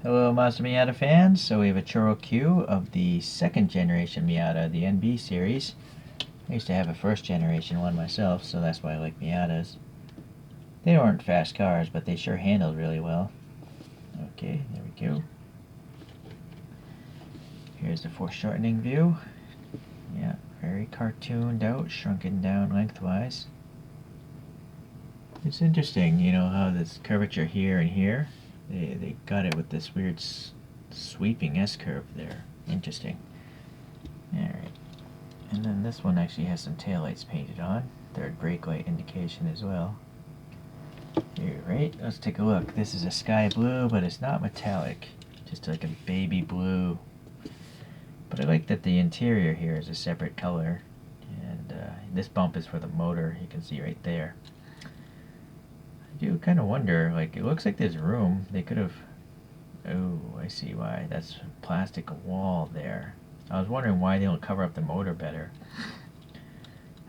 Hello Mazda Miata fans, so we have a Choro-Q of the second generation Miata, the NB series. I used to have a first generation one myself, so that's why I like Miatas. They weren't fast cars, but they sure handled really well. Okay, there we go. Here's the foreshortening view. Yeah, very cartooned out, shrunken down lengthwise. It's interesting, you know, how this curvature here and here, they got it with this weird sweeping S-curve there. Interesting. Alright. And then this one actually has some taillights painted on. Third brake light indication as well. Here, right? Let's take a look. This is a sky blue, but it's not metallic. Just like a baby blue. But I like that the interior here is a separate color. And this bump is for the motor, you can see right there. I do kind of wonder, like, it looks like there's room. They could have... Oh, I see why. That's a plastic wall there. I was wondering why they don't cover up the motor better.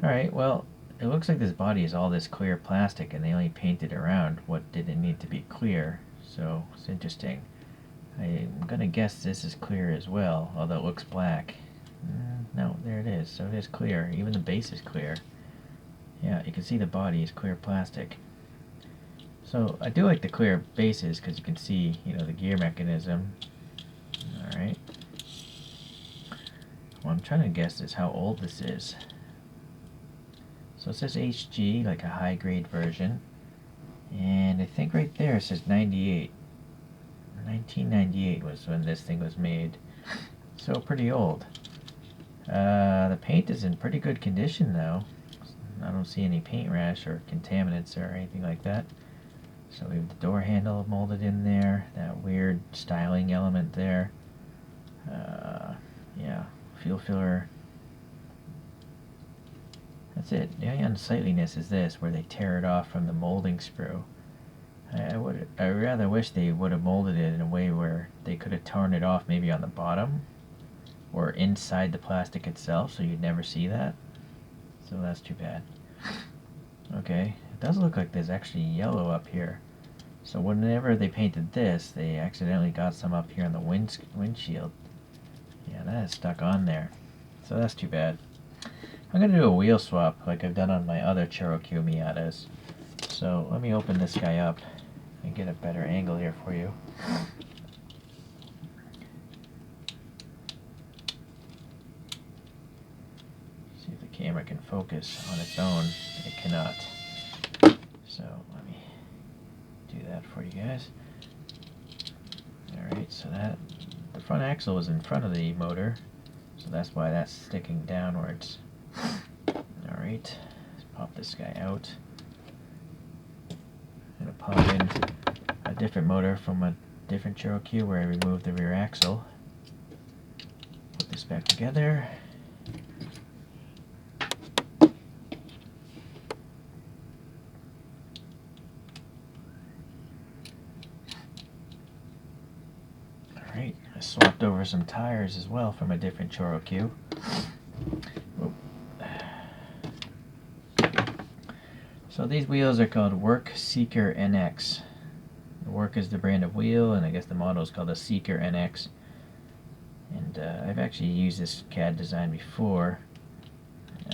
Alright, well, it looks like this body is all this clear plastic and they only painted around what didn't need to be clear. So, it's interesting. I'm gonna guess this is clear as well, although it looks black. No, there it is. So it is clear. Even the base is clear. Yeah, you can see the body is clear plastic. So I do like the clear bases because you can see, you know, the gear mechanism. Alright. What I'm trying to guess is how old this is. So it says HG, like a high grade version. And I think right there it says 98. 1998 was when this thing was made. So pretty old. The paint is in pretty good condition though. I don't see any paint rash or contaminants or anything like that. So we have the door handle molded in there, that weird styling element there. Yeah, fuel filler. That's it. The only unsightliness is this, where they tear it off from the molding sprue. I rather wish they would have molded it in a way where they could have torn it off maybe on the bottom or inside the plastic itself, so you'd never see that. So that's too bad. Okay, it does look like there's actually yellow up here. So whenever they painted this, they accidentally got some up here on the windshield. Yeah, that is stuck on there. So that's too bad. I'm going to do a wheel swap like I've done on my other ChoroQ Miatas. So let me open this guy up and get a better angle here for you. See if the camera can focus on its own. It cannot. So let me do that for you guys. Alright, so that the front axle is in front of the motor, so that's why that's sticking downwards. Alright, let's pop this guy out. I'm going to pop in a different motor from a different ChoroQ where I removed the rear axle. Put this back together. Alright, I swapped over some tires as well from a different ChoroQ. So these wheels are called Work Seeker NX. The Work is the brand of wheel, and I guess the model is called the Seeker NX. And I've actually used this CAD design before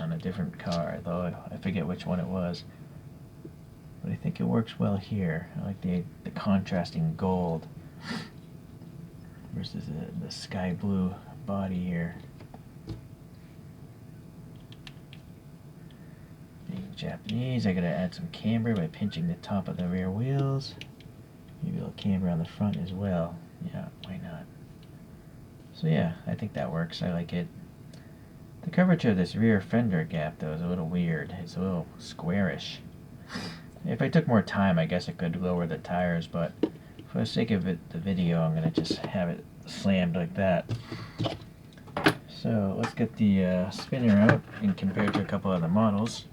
on a different car, though I forget which one it was. But I think it works well here. I like the contrasting gold versus the sky blue body here. Being Japanese, I gotta add some camber by pinching the top of the rear wheels. Maybe a little camber on the front as well. Yeah, why not? So yeah, I think that works. I like it. The curvature of this rear fender gap though is a little weird. It's a little squarish. If I took more time, I guess I could lower the tires, but for the sake of the video, I'm gonna just have it slammed like that. So let's get the spinner out and compare it to a couple other models.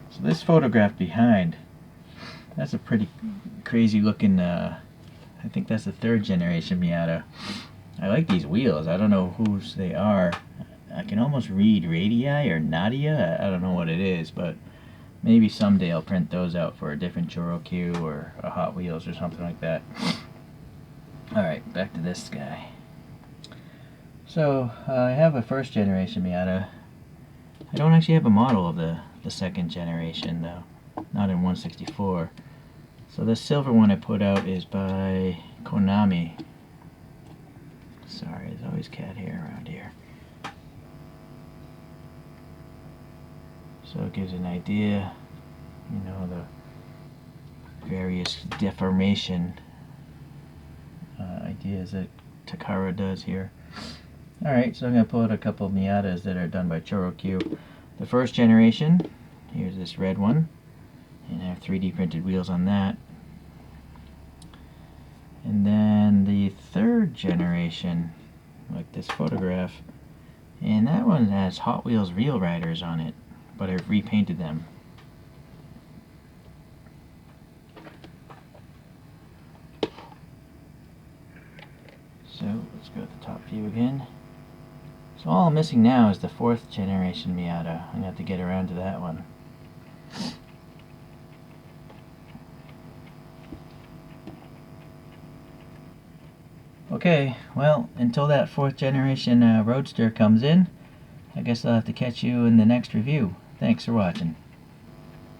So this photograph behind, that's a pretty crazy looking, I think that's the third generation Miata. I like these wheels. I don't know whose they are. I can almost read radii or nadia. I don't know what it is, but Maybe someday I'll print those out for a different Choro-Q or a Hot Wheels or something like that. Alright, back to this guy. So, I have a first generation Miata. I don't actually have a model of the second generation though. Not in 164. So the silver one I put out is by Konami. Sorry, there's always cat hair around here. So it gives an idea, you know, the various deformation ideas that Takara does here. Alright, so I'm going to pull out a couple of Miatas that are done by Choro-Q. The first generation, here's this red one, and I have 3D printed wheels on that. And then the third generation, like this photograph, and that one has Hot Wheels Real Riders on it, but I've repainted them. So let's go to the top view again. So all I'm missing now is the fourth generation Miata. I'm going to have to get around to that one. Okay, well, until that fourth generation Roadster comes in, I guess I'll have to catch you in the next review. Thanks for watching.